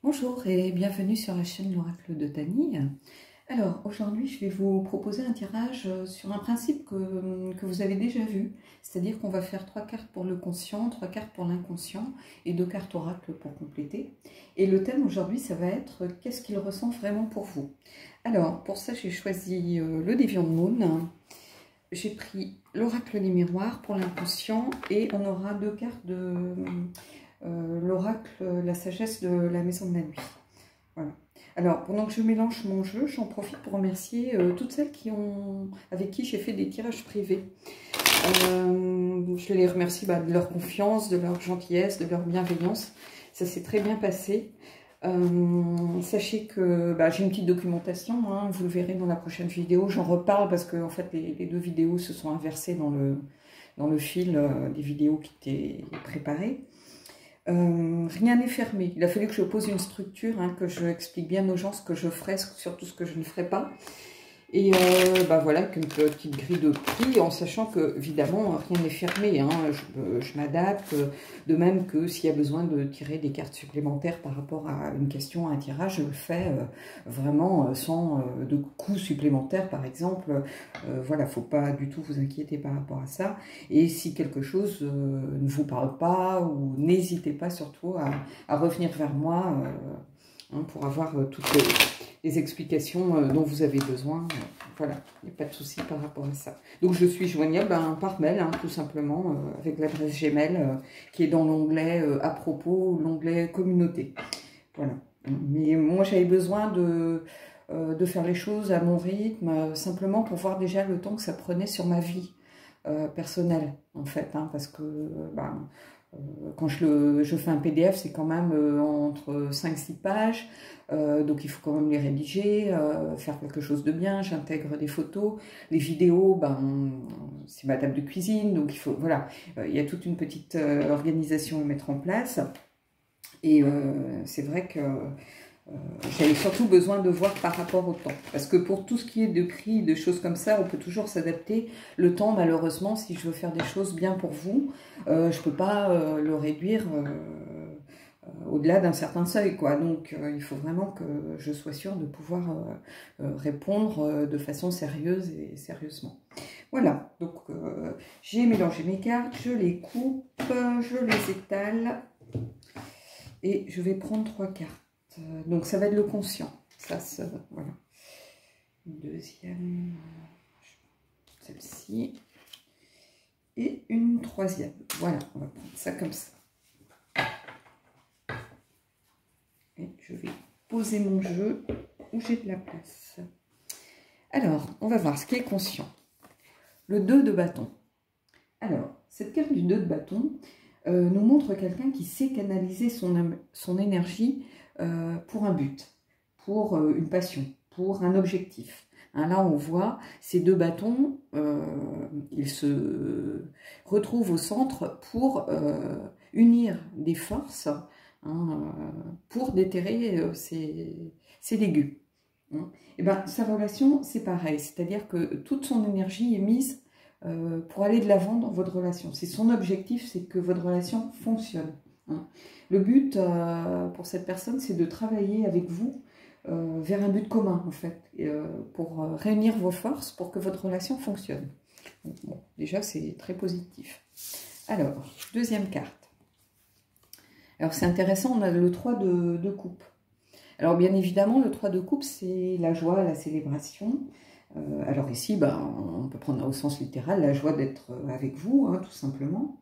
Bonjour et bienvenue sur la chaîne L'Oracle de Tani. Alors aujourd'hui je vais vous proposer un tirage sur un principe que vous avez déjà vu, c'est-à-dire qu'on va faire 3 cartes pour le conscient, 3 cartes pour l'inconscient et 2 cartes oracle pour compléter. Et le thème aujourd'hui ça va être qu'est-ce qu'il ressent vraiment pour vous. Alors pour ça j'ai choisi le Deviant Moon, j'ai pris l'oracle des miroirs pour l'inconscient et on aura 2 cartes de l'oracle, la sagesse de la maison de la nuit. Voilà. Alors, pendant que je mélange mon jeu, j'en profite pour remercier toutes celles avec qui j'ai fait des tirages privés. Je les remercie de leur confiance, de leur gentillesse, de leur bienveillance. Ça s'est très bien passé. Sachez que j'ai une petite documentation, hein, vous le verrez dans la prochaine vidéo. J'en reparle parce que en fait, les 2 vidéos se sont inversées dans le fil des vidéos qui étaient préparées. Rien n'est fermé. Il a fallu que je pose une structure, hein, que je explique bien aux gens ce que je ferai, surtout ce que je ne ferai pas. Et voilà, qu'une petite grille de prix, en sachant que, évidemment, rien n'est fermé. Hein, je m'adapte, de même que s'il y a besoin de tirer des cartes supplémentaires par rapport à une question, à un tirage, je le fais vraiment sans de coûts supplémentaires, par exemple. Voilà, faut pas du tout vous inquiéter par rapport à ça. Et si quelque chose ne vous parle pas, ou n'hésitez pas surtout à revenir vers moi pour avoir toutes les explications dont vous avez besoin. Voilà, il n'y a pas de souci par rapport à ça. Donc je suis joignable par mail, hein, tout simplement, avec l'adresse Gmail qui est dans l'onglet à propos, l'onglet communauté. Voilà. Mais moi j'avais besoin de faire les choses à mon rythme, simplement pour voir déjà le temps que ça prenait sur ma vie personnelle, en fait, hein, parce que quand je fais un PDF, c'est quand même entre 5-6 pages, donc il faut quand même les rédiger, faire quelque chose de bien, j'intègre des photos, les vidéos, c'est ma table de cuisine, donc il faut, voilà, il y a toute une petite organisation à mettre en place, et c'est vrai que j'avais surtout besoin de voir par rapport au temps. Parce que pour tout ce qui est de prix, de choses comme ça, on peut toujours s'adapter. Le temps, malheureusement, si je veux faire des choses bien pour vous, je ne peux pas le réduire au-delà d'un certain seuil, quoi. Donc, il faut vraiment que je sois sûre de pouvoir répondre de façon sérieuse et sérieusement. Voilà, donc j'ai mélangé mes cartes, je les coupe, je les étale et je vais prendre 3 cartes. Donc ça va être le conscient. Ça, voilà. Une deuxième, celle-ci. Et une troisième. Voilà, on va prendre ça comme ça. Et je vais poser mon jeu où j'ai de la place. Alors, on va voir ce qui est conscient. Le 2 de bâton. Alors, cette carte du 2 de bâton nous montre quelqu'un qui sait canaliser son énergie pour un but, pour une passion, pour un objectif. Hein, là, on voit ces 2 bâtons, ils se retrouvent au centre pour unir des forces, hein, pour déterrer ces légumes. Hein. Et sa relation, c'est pareil, c'est-à-dire que toute son énergie est mise pour aller de l'avant dans votre relation. C'est son objectif, c'est que votre relation fonctionne. Hein. Le but pour cette personne, c'est de travailler avec vous vers un but commun, en fait, pour réunir vos forces pour que votre relation fonctionne. Donc, bon, déjà, c'est très positif. Alors, deuxième carte. Alors, c'est intéressant, on a le 3 de coupe. Alors, bien évidemment, le 3 de coupe, c'est la joie, la célébration. Alors ici, on peut prendre au sens littéral la joie d'être avec vous, hein, tout simplement.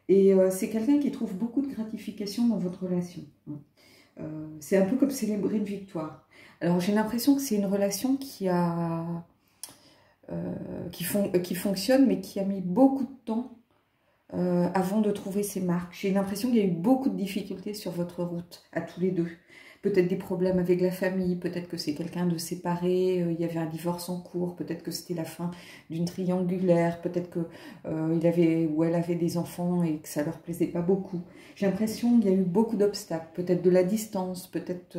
Et c'est quelqu'un qui trouve beaucoup de gratification dans votre relation. C'est un peu comme célébrer une victoire. Alors j'ai l'impression que c'est une relation qui fonctionne, mais qui a mis beaucoup de temps avant de trouver ses marques. J'ai l'impression qu'il y a eu beaucoup de difficultés sur votre route, à tous les deux. peut-être des problèmes avec la famille, peut-être que c'est quelqu'un de séparé, il y avait un divorce en cours, peut-être que c'était la fin d'une triangulaire, peut-être que il avait ou elle avait des enfants et que ça leur plaisait pas beaucoup. J'ai l'impression qu'il y a eu beaucoup d'obstacles, peut-être de la distance, peut-être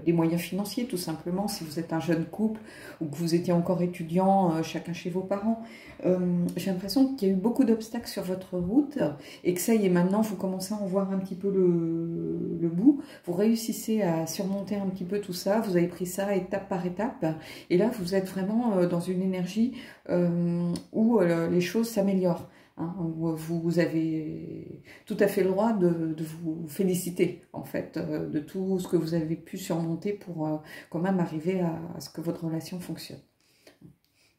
des moyens financiers tout simplement, si vous êtes un jeune couple ou que vous étiez encore étudiant, chacun chez vos parents. J'ai l'impression qu'il y a eu beaucoup d'obstacles sur votre route et que ça y est, maintenant vous commencez à en voir un petit peu le bout. Vous réussissez à surmonter un petit peu tout ça, vous avez pris ça étape par étape et là vous êtes vraiment dans une énergie où les choses s'améliorent. Hein, vous avez tout à fait le droit de vous féliciter, en fait, de tout ce que vous avez pu surmonter pour quand même arriver à ce que votre relation fonctionne.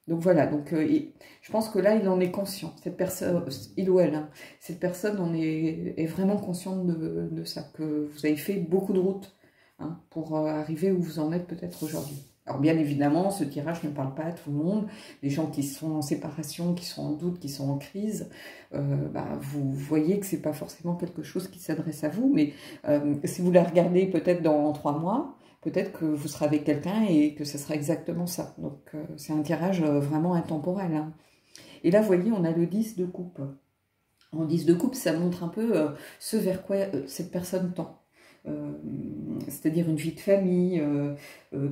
Donc voilà, donc je pense que là, il en est conscient, cette personne, il ou elle, hein, cette personne est vraiment consciente de ça, que vous avez fait beaucoup de route hein, pour arriver où vous en êtes peut-être aujourd'hui. Alors bien évidemment, ce tirage ne parle pas à tout le monde. Les gens qui sont en séparation, qui sont en doute, qui sont en crise, vous voyez que c'est pas forcément quelque chose qui s'adresse à vous. Mais si vous la regardez peut-être dans 3 mois, peut-être que vous serez avec quelqu'un et que ce sera exactement ça. Donc c'est un tirage vraiment intemporel. Hein. Et là, vous voyez, on a le 10 de coupe. En 10 de coupe, ça montre un peu ce vers quoi cette personne tend. C'est-à-dire une vie de famille,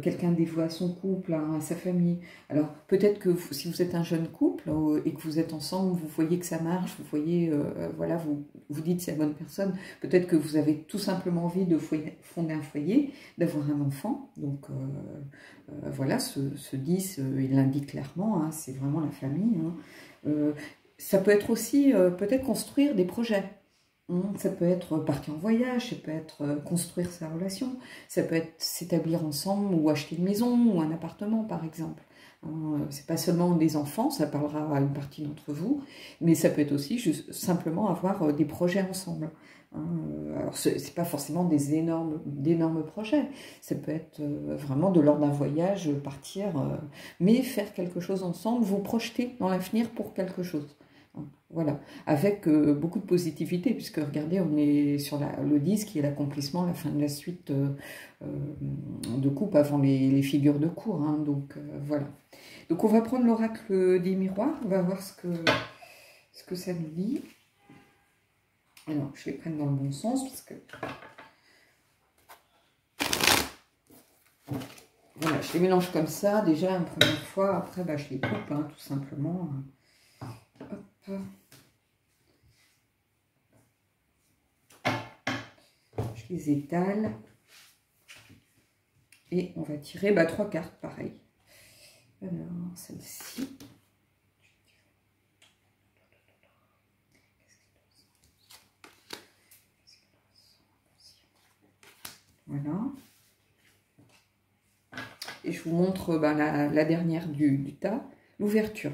quelqu'un dévoué à son couple, hein, à sa famille. Alors peut-être que si vous êtes un jeune couple et que vous êtes ensemble, vous voyez que ça marche, vous voyez, voilà, vous dites c'est la bonne personne. Peut-être que vous avez tout simplement envie de fonder un foyer, d'avoir un enfant. Donc voilà, ce 10, il l'indique clairement, hein, c'est vraiment la famille. Hein. Ça peut être aussi peut-être construire des projets. Ça peut être partir en voyage, ça peut être construire sa relation, ça peut être s'établir ensemble ou acheter une maison ou un appartement par exemple. C'est pas seulement des enfants, ça parlera à une partie d'entre vous, mais ça peut être aussi juste simplement avoir des projets ensemble. Alors c'est pas forcément d'énormes projets, ça peut être vraiment de l'ordre d'un voyage, partir, mais faire quelque chose ensemble, vous projeter dans l'avenir pour quelque chose. Voilà, avec beaucoup de positivité, puisque regardez, on est sur le 10 qui est l'accomplissement, la fin de la suite de coupe avant les figures de cour. Hein, donc voilà. Donc on va prendre l'oracle des miroirs, on va voir ce que ça nous dit. Alors, je les prenne dans le bon sens, parce que... Voilà, je les mélange comme ça, déjà une première fois, après je les coupe, hein, tout simplement. Hop. Je les étale. Et on va tirer 3 cartes, pareil. Alors, celle-ci. Voilà. Et je vous montre la dernière du tas, l'ouverture.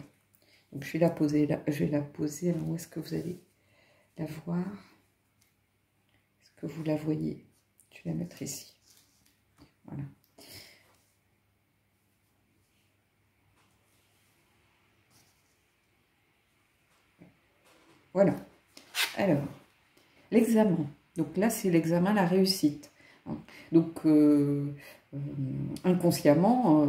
Donc je vais la poser là. Je vais la poser. Alors où est-ce que vous allez la voir? Est-ce que vous la voyez? Je vais la mettre ici. Voilà. Voilà. Alors, l'examen. Donc là, c'est l'examen, la réussite. Donc, inconsciemment,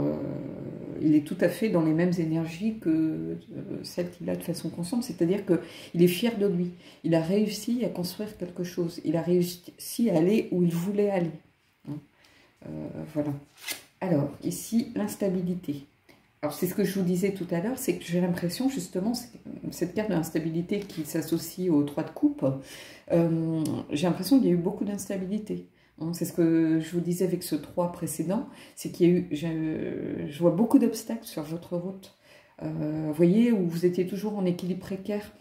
il est tout à fait dans les mêmes énergies que celles qu'il a de façon consciente. C'est-à-dire qu'il est fier de lui. Il a réussi à construire quelque chose. Il a réussi à aller où il voulait aller. Voilà. Alors, ici, l'instabilité. Alors, c'est ce que je vous disais tout à l'heure, c'est que j'ai l'impression, justement, cette carte de l'instabilité qui s'associe aux 3 de coupe, j'ai l'impression qu'il y a eu beaucoup d'instabilité. C'est ce que je vous disais avec ce 3 précédent, c'est qu'il y a eu, je vois beaucoup d'obstacles sur votre route. Vous voyez, où vous étiez toujours en équilibre précaire.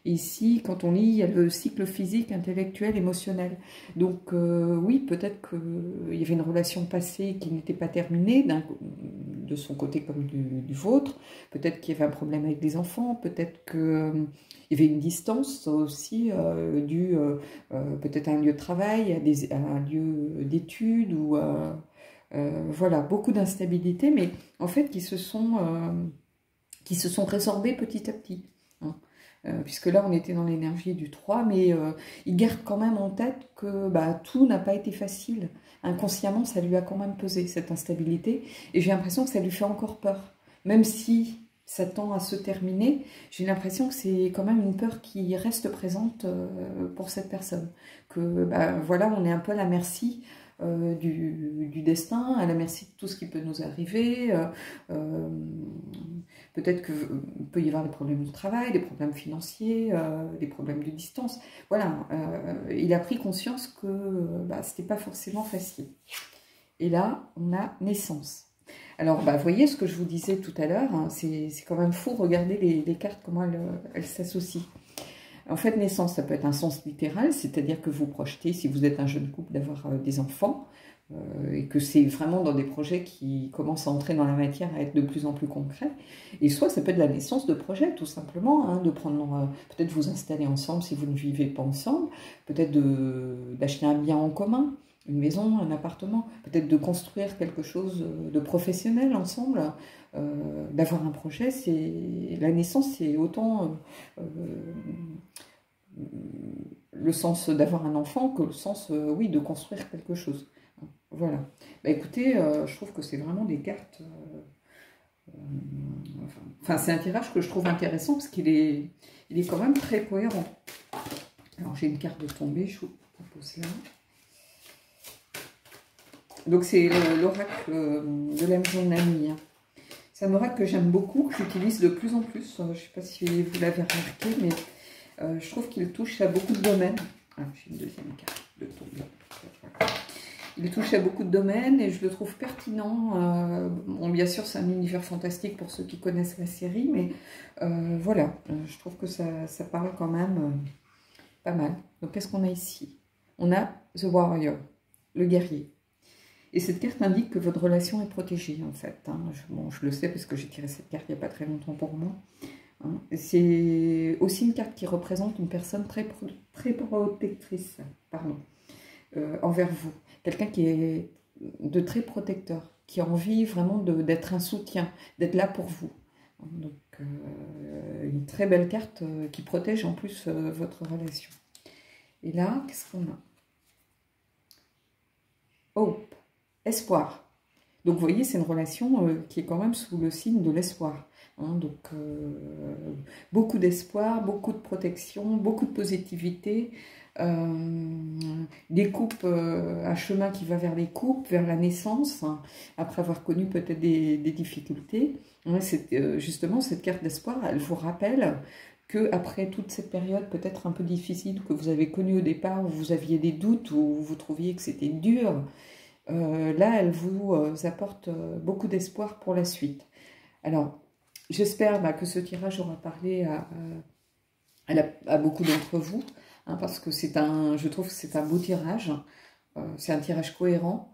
Ici, quand on lit, il y a le cycle physique, intellectuel, émotionnel. Donc, oui, peut-être qu'il y avait une relation passée qui n'était pas terminée, de son côté comme du vôtre. Peut-être qu'il y avait un problème avec les enfants. Peut-être qu'il y avait une distance aussi, due peut-être à un lieu de travail, à un lieu d'études, ou voilà, beaucoup d'instabilité, mais en fait qui se sont résorbés petit à petit. Hein. puisque là on était dans l'énergie du 3, mais il garde quand même en tête que bah, tout n'a pas été facile. Inconsciemment, ça lui a quand même pesé, cette instabilité, et j'ai l'impression que ça lui fait encore peur. Même si ça tend à se terminer, j'ai l'impression que c'est quand même une peur qui reste présente pour cette personne. Que bah, voilà, on est un peu à la merci du destin, à la merci de tout ce qui peut nous arriver. Peut-être qu'il peut y avoir des problèmes de travail, des problèmes financiers, des problèmes de distance. Voilà, il a pris conscience que bah, ce n'était pas forcément facile. Et là, on a naissance. Alors, bah, vous voyez ce que je vous disais tout à l'heure, hein, c'est quand même fou, regardez les cartes, comment elles s'associent. En fait, naissance, ça peut être un sens littéral, c'est-à-dire que vous projetez, si vous êtes un jeune couple, d'avoir des enfants, et que c'est vraiment dans des projets qui commencent à entrer dans la matière, à être de plus en plus concrets. Et soit ça peut être la naissance de projets, tout simplement, hein, de prendre, peut-être vous installer ensemble si vous ne vivez pas ensemble, peut-être d'acheter un bien en commun, une maison, un appartement, peut-être de construire quelque chose de professionnel ensemble, d'avoir un projet. La naissance, c'est autant le sens d'avoir un enfant que le sens, oui, de construire quelque chose. Voilà. Bah, écoutez, je trouve que c'est vraiment des cartes... enfin, c'est un tirage que je trouve intéressant parce qu'il est quand même très cohérent. Alors, j'ai une carte de tombée, je vous propose là. Donc, c'est l'oracle de la maison de la nuit. Hein. C'est un oracle que j'aime beaucoup, que j'utilise de plus en plus. Je ne sais pas si vous l'avez remarqué, mais je trouve qu'il touche à beaucoup de domaines. Ah, j'ai une deuxième carte de tombée. Voilà. Il touche à beaucoup de domaines et je le trouve pertinent. Bon, bien sûr, c'est un univers fantastique pour ceux qui connaissent la série, mais voilà, je trouve que ça parle quand même pas mal. Donc, qu'est-ce qu'on a ici? On a The Warrior, le guerrier. Et cette carte indique que votre relation est protégée, en fait. Hein. Bon, je le sais parce que j'ai tiré cette carte il n'y a pas très longtemps pour moi. Hein. C'est aussi une carte qui représente une personne très protectrice, pardon, envers vous. Quelqu'un qui est de très protecteur, qui a envie vraiment d'être un soutien, d'être là pour vous. Donc, une très belle carte qui protège en plus votre relation. Et là, qu'est-ce qu'on a? Hope, espoir. Donc, vous voyez, c'est une relation qui est quand même sous le signe de l'espoir. Hein, donc, beaucoup d'espoir, beaucoup de protection, beaucoup de positivité. Des couples, un chemin qui va vers les couples, vers la naissance, hein, après avoir connu peut-être des difficultés. Hein, justement, cette carte d'espoir, elle vous rappelle qu'après toute cette période peut-être un peu difficile que vous avez connue au départ, où vous aviez des doutes, où vous trouviez que c'était dur, là, elle vous apporte beaucoup d'espoir pour la suite. Alors, j'espère que ce tirage aura parlé à beaucoup d'entre vous, hein, parce que je trouve que c'est un beau tirage, c'est un tirage cohérent.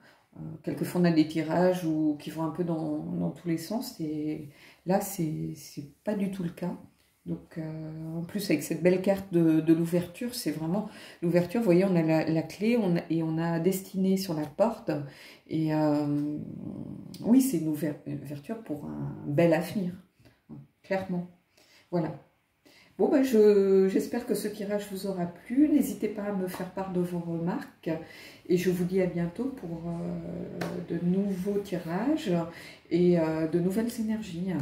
Quelquefois on a des tirages qui vont un peu dans tous les sens, et là c'est pas du tout le cas. Donc en plus avec cette belle carte de l'ouverture, c'est vraiment l'ouverture, vous voyez on a la clé et on a destinée sur la porte, et oui c'est une ouverture pour un bel avenir, clairement. Voilà. Bon, ben j'espère que ce tirage vous aura plu. N'hésitez pas à me faire part de vos remarques. Et je vous dis à bientôt pour de nouveaux tirages et de nouvelles énergies.